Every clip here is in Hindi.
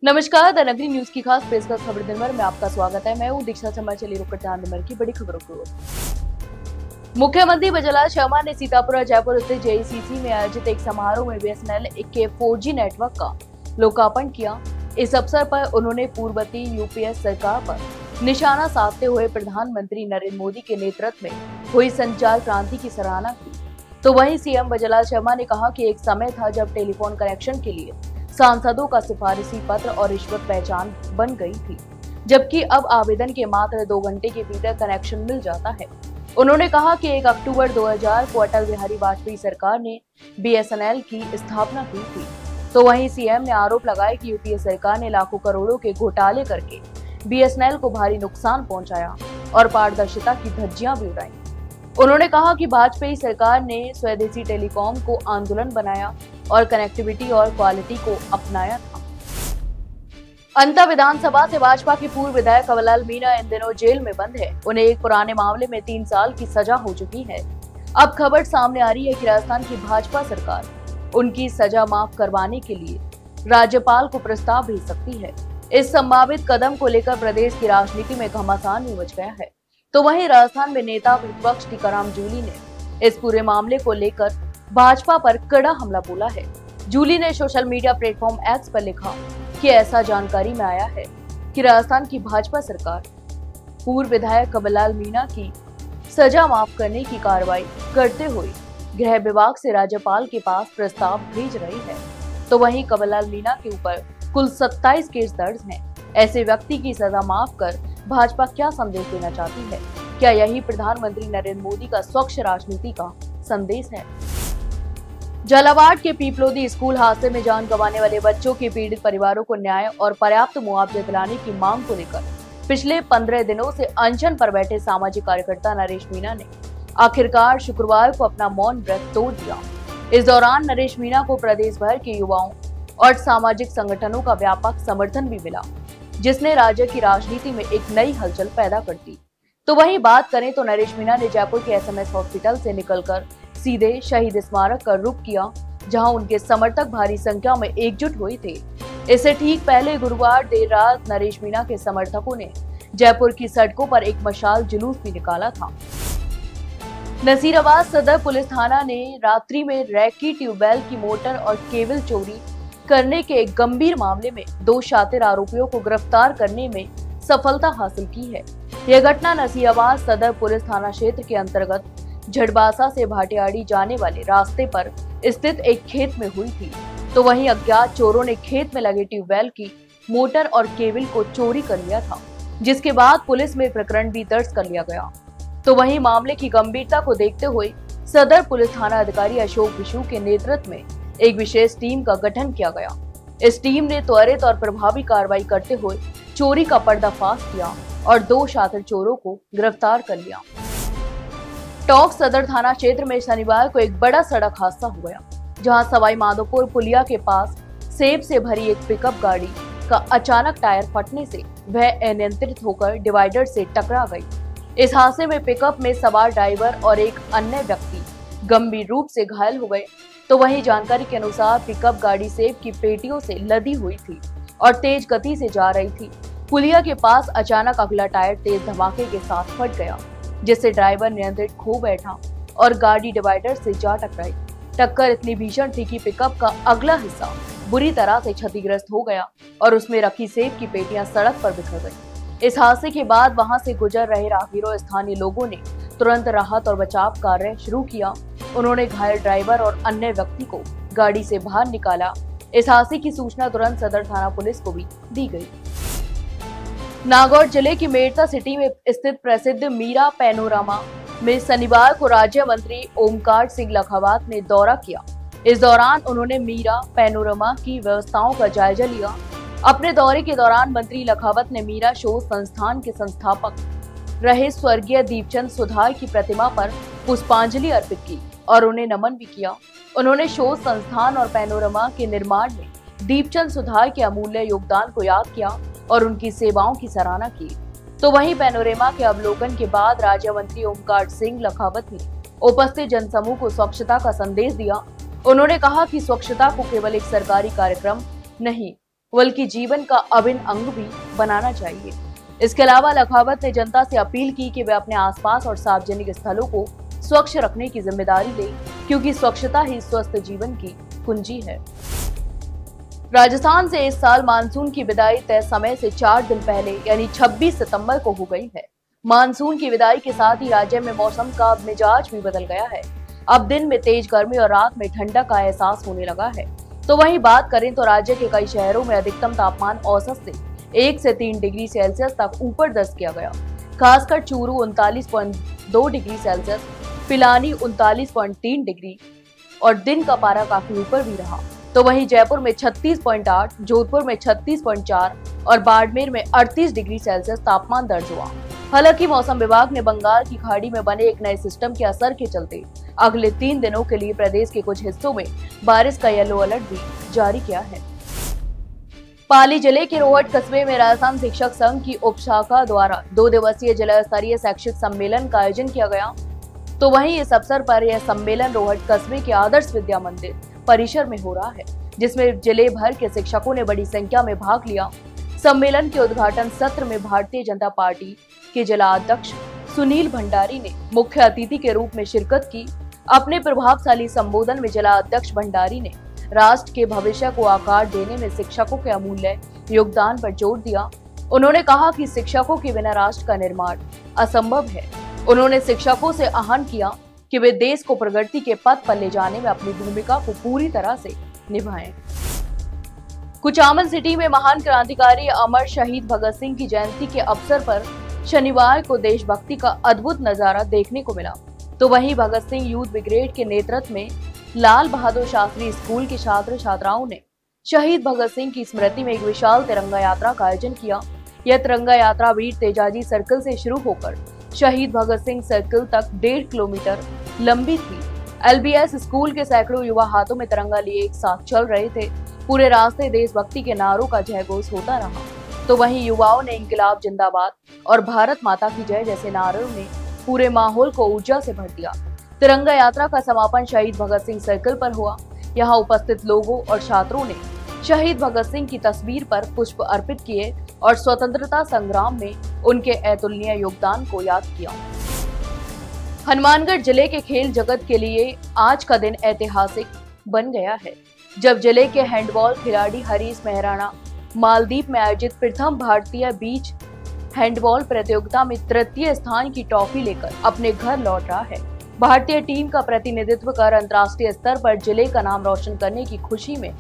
नमस्कार, द नगरी न्यूज की खास प्रेसकट खबर दिन भर में आपका स्वागत है। मैं हूं दीक्षा शर्मा। चलिए रुक करते हैं दिन भर की बड़ी खबरों को। मुख्यमंत्री बजलाल शर्मा ने सीतापुर जयपुर स्थित जेईसीसी में आयोजित एक समारोह में बीएसएनएल के 4G नेटवर्क का लोकार्पण किया। इस अवसर पर उन्होंने पूर्ववर्ती यूपीए सरकार पर निशाना साधते हुए प्रधानमंत्री नरेंद्र मोदी के नेतृत्व में हुई संचार क्रांति की सराहना की। तो वहीं सीएम बजलाल शर्मा ने कहा कि एक समय था जब टेलीफोन कनेक्शन के लिए सांसदों का सिफारिशी पत्र और रिश्वत पहचान बन गई थी, जबकि अब आवेदन के मात्र 2 घंटे के भीतर कनेक्शन मिल जाता है। उन्होंने कहा कि 1 अक्टूबर 2000 को अटल बिहारी वाजपेयी सरकार ने बीएसएनएल की स्थापना की थी। तो वहीं सीएम ने आरोप लगाया कि यूपीए सरकार ने लाखों करोड़ों के घोटाले करके बीएसएनएल को भारी नुकसान पहुंचाया और पारदर्शिता की धज्जियां भी उड़ाई। उन्होंने कहा कि वाजपेयी सरकार ने स्वदेशी टेलीकॉम को आंदोलन बनाया और कनेक्टिविटी और क्वालिटी को अपनाया था। अंता विधानसभा से भाजपा के पूर्व विधायक कंवरलाल मीणा इन दिनों जेल में बंद है। उन्हें एक पुराने मामले में 3 साल की सजा हो चुकी है। अब खबर सामने आ रही है कि राजस्थान की भाजपा सरकार उनकी सजा माफ करवाने के लिए राज्यपाल को प्रस्ताव भेज सकती है। इस संभावित कदम को लेकर प्रदेश की राजनीति में घमासान भी मच गया है। तो वहीं राजस्थान में नेता प्रतिपक्ष टीकाराम जूली ने इस पूरे मामले को लेकर भाजपा पर कड़ा हमला बोला है। जूली ने सोशल मीडिया प्लेटफॉर्म एक्स पर लिखा कि ऐसा जानकारी में आया है कि राजस्थान की भाजपा सरकार पूर्व विधायक कंवरलाल मीणा की सजा माफ करने की कार्रवाई करते हुए गृह विभाग से राज्यपाल के पास प्रस्ताव भेज रही है। तो वहीं कंवरलाल मीणा के ऊपर कुल 27 केस दर्ज हैं। ऐसे व्यक्ति की सजा माफ कर भाजपा क्या संदेश देना चाहती है? क्या यही प्रधानमंत्री नरेंद्र मोदी का स्वच्छ राजनीति का संदेश है? झालावाड़ के पीपलोदी स्कूल हादसे में जान गंवाने वाले बच्चों के पीड़ित परिवारों को न्याय और पर्याप्त मुआवजा दिलाने की मांग को लेकर पिछले 15 दिनों से अनशन पर बैठे सामाजिक कार्यकर्ता नरेश मीणा ने आखिरकार शुक्रवार को अपना मौन व्रत तोड़ दिया। इस दौरान नरेश मीणा को प्रदेश भर के युवाओं और सामाजिक संगठनों का व्यापक समर्थन भी मिला, जिसने राज्य की राजनीति में एक नई हलचल पैदा कर दी। तो वहीं बात करें तो नरेश मीणा ने जयपुर के एसएमएस हॉस्पिटल से निकलकर सीधे शहीद स्मारक का रुख किया, जहां उनके समर्थक भारी संख्या में एकजुट हुए थे। इससे ठीक पहले गुरुवार देर रात नरेश मीणा के समर्थकों ने जयपुर की सड़कों पर एक मशाल जुलूस भी निकाला था। नसीराबाद सदर पुलिस थाना ने रात्रि में रैकी ट्यूबवेल की मोटर और केबल चोरी करने के एक गंभीर मामले में 2 शातिर आरोपियों को गिरफ्तार करने में सफलता हासिल की है। यह घटना नसीराबाद सदर पुलिस थाना क्षेत्र के अंतर्गत झड़बासा से भाटियाड़ी जाने वाले रास्ते पर स्थित एक खेत में हुई थी। तो वहीं अज्ञात चोरों ने खेत में लगे ट्यूबवेल की मोटर और केबल को चोरी कर लिया था, जिसके बाद पुलिस में प्रकरण भी दर्ज कर लिया गया। तो वहीं मामले की गंभीरता को देखते हुए सदर पुलिस थाना अधिकारी अशोक विशु के नेतृत्व में एक विशेष टीम का गठन किया गया। इस टीम ने त्वरित और प्रभावी कार्रवाई करते हुए चोरी का पर्दाफाश किया और 2 शातिर चोरों को गिरफ्तार कर लिया। टोंक सदर थाना क्षेत्र में शनिवार को एक बड़ा सड़क हादसा हुआ, जहां सवाई माधोपुर पुलिया के पास सेब से भरी एक पिकअप गाड़ी का अचानक टायर फटने से वह अनियंत्रित होकर डिवाइडर से टकरा गई। इस हादसे में पिकअप में सवार ड्राइवर और एक अन्य व्यक्ति गंभीर रूप से घायल हो गए। तो वहीं जानकारी के अनुसार पिकअप गाड़ी सेब की पेटियों से लदी हुई थी और तेज गति से जा रही थी। पुलिया के पास अचानक अगला टायर तेज धमाके के साथ फट गया, जिससे ड्राइवर नियंत्रण खो बैठा और गाड़ी डिवाइडर से जा टकराई। टक्कर इतनी भीषण थी कि पिकअप का अगला हिस्सा बुरी तरह से क्षतिग्रस्त हो गया और उसमें रखी सेब की पेटियां सड़क पर बिखर गई। इस हादसे के बाद वहां से गुजर रहे राहगीरों स्थानीय लोगों ने तुरंत राहत और बचाव कार्य शुरू किया। उन्होंने घायल ड्राइवर और अन्य व्यक्ति को गाड़ी से बाहर निकाला। इस हादसे की सूचना तुरंत सदर थाना पुलिस को भी दी गई। नागौर जिले की मेड़ता सिटी में स्थित प्रसिद्ध मीरा पैनोरामा में शनिवार को राज्य मंत्री ओमकार सिंह लखावत ने दौरा किया। इस दौरान उन्होंने मीरा पैनोरामा की व्यवस्थाओं का जायजा लिया। अपने दौरे के दौरान मंत्री लखावत ने मीरा शोध संस्थान के संस्थापक रहे स्वर्गीय दीपचंद सुधार की प्रतिमा पर पुष्पांजलि अर्पित की और उन्हें नमन भी किया। उन्होंने शोध संस्थान और पैनोरामा के निर्माण में दीपचंद सुधार के अमूल्य योगदान को याद किया और उनकी सेवाओं की सराहना की। तो वहीं पैनोरामा के अवलोकन के बाद राज्य मंत्री ओमकार सिंह लखावत ने उपस्थित जनसमूह को स्वच्छता का संदेश दिया। उन्होंने कहा कि स्वच्छता को केवल एक सरकारी कार्यक्रम नहीं बल्कि जीवन का अभिन्न अंग भी बनाना चाहिए। इसके अलावा लखावत ने जनता से अपील की कि वे अपने आसपास और सार्वजनिक स्थलों को स्वच्छ रखने की जिम्मेदारी लें, क्योंकि स्वच्छता ही स्वस्थ जीवन की कुंजी है। राजस्थान से इस साल मानसून की विदाई तय समय से 4 दिन पहले यानी 26 सितंबर को हो गई है। मानसून की विदाई के साथ ही राज्य में मौसम का मिजाज भी बदल गया है। अब दिन में तेज गर्मी और रात में ठंडक का एहसास होने लगा है। तो वहीं बात करें तो राज्य के कई शहरों में अधिकतम तापमान औसत से 1 से 3 डिग्री सेल्सियस तक ऊपर दर्ज किया गया। खासकर Churu 39.2 degree Celsius, Pilani 39.3 degree और दिन का पारा काफी ऊपर भी रहा। तो वहीं जयपुर में 36.8, जोधपुर में 36.4 और बाड़मेर में 38 डिग्री सेल्सियस तापमान दर्ज हुआ। हालांकि मौसम विभाग ने बंगाल की खाड़ी में बने एक नए सिस्टम के असर के चलते अगले 3 दिनों के लिए प्रदेश के कुछ हिस्सों में बारिश का येलो अलर्ट भी जारी किया है। पाली जिले के रोहट कस्बे में राजस्थान शिक्षक संघ की उपशाखा द्वारा 2 दिवसीय जिला स्तरीय शैक्षिक सम्मेलन का आयोजन किया गया। तो वहीं इस अवसर पर यह सम्मेलन रोहट कस्बे के आदर्श विद्या मंदिर परिसर में हो रहा है, जिसमें जिले भर के शिक्षकों ने बड़ी संख्या में भाग लिया। सम्मेलन के उद्घाटन सत्र में भारतीय जनता पार्टी के जिला अध्यक्ष सुनील भंडारी ने मुख्य अतिथि के रूप में शिरकत की। अपने प्रभावशाली संबोधन में जिला अध्यक्ष भंडारी ने राष्ट्र के भविष्य को आकार देने में शिक्षकों के अमूल्य योगदान पर जोर दिया। उन्होंने कहा कि शिक्षकों के बिना राष्ट्र का निर्माण असंभव है। उन्होंने शिक्षकों से आह्वान किया कि वे देश को प्रगति के पथ पर ले जाने में अपनी भूमिका को पूरी तरह से निभाएं। कुचामन सिटी में महान क्रांतिकारी अमर शहीद भगत सिंह की जयंती के अवसर पर शनिवार को देशभक्ति का अद्भुत नजारा देखने को मिला। तो वहीं भगत सिंह यूथ ब्रिगेड के नेतृत्व में लाल बहादुर शास्त्री स्कूल के छात्र छात्राओं ने शहीद भगत सिंह की स्मृति में एक विशाल तिरंगा यात्रा का आयोजन किया। यह तिरंगा यात्रा वीर तेजाजी सर्कल से शुरू होकर शहीद भगत सिंह सर्कल तक 1.5 किलोमीटर लंबी थी। LBS स्कूल के सैकड़ों युवा हाथों में तिरंगा लिए एक साथ चल रहे थे। पूरे रास्ते देशभक्ति के नारों का जयघोष होता रहा। तो वहीं युवाओं ने इंकलाब जिंदाबाद और भारत माता की जय जैसे नारों ने पूरे माहौल को ऊर्जा से भर दिया। तिरंगा यात्रा का समापन शहीद भगत सिंह सर्कल पर हुआ। यहाँ उपस्थित लोगों और छात्रों ने शहीद भगत सिंह की तस्वीर पर पुष्प अर्पित किए और स्वतंत्रता संग्राम में उनके अतुलनीय योगदान को याद किया। हनुमानगढ़ जिले के खेल जगत के लिए आज का दिन ऐतिहासिक बन गया है, जब जिले के हैंडबॉल खिलाड़ी हरीश मेहराना मालदीव में आयोजित प्रथम भारतीय बीच हैंडबॉल प्रतियोगिता में तृतीय स्थान की ट्रॉफी लेकर अपने घर लौट रहा है। भारतीय टीम का प्रतिनिधित्व कर अंतर्राष्ट्रीय स्तर पर जिले का नाम रोशन करने की खुशी में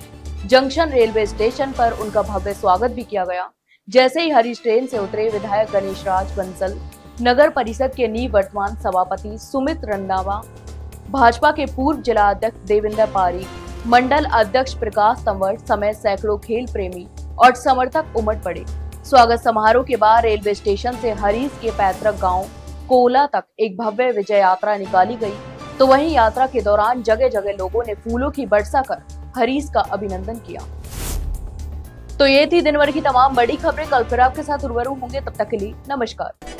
जंक्शन रेलवे स्टेशन पर उनका भव्य स्वागत भी किया गया। जैसे ही हरीश ट्रेन से उतरे, विधायक गणेश राज बंसल, नगर परिषद के निवर्तमान सभापति सुमित रंधावा, भाजपा के पूर्व जिला अध्यक्ष देवेंद्र पारी, मंडल अध्यक्ष प्रकाश तंवर समेत सैकड़ों खेल प्रेमी और समर्थक उमड़ पड़े। स्वागत समारोह के बाद रेलवे स्टेशन से हरीश के पैतृक गांव कोला तक एक भव्य विजय यात्रा निकाली गई। तो वहीं यात्रा के दौरान जगह जगह लोगों ने फूलों की वर्षा कर हरीश का अभिनंदन किया। तो ये थी दिन भर की तमाम बड़ी खबरें। कल फिर आपके साथ रूबरू होंगे, तब तक के लिए नमस्कार।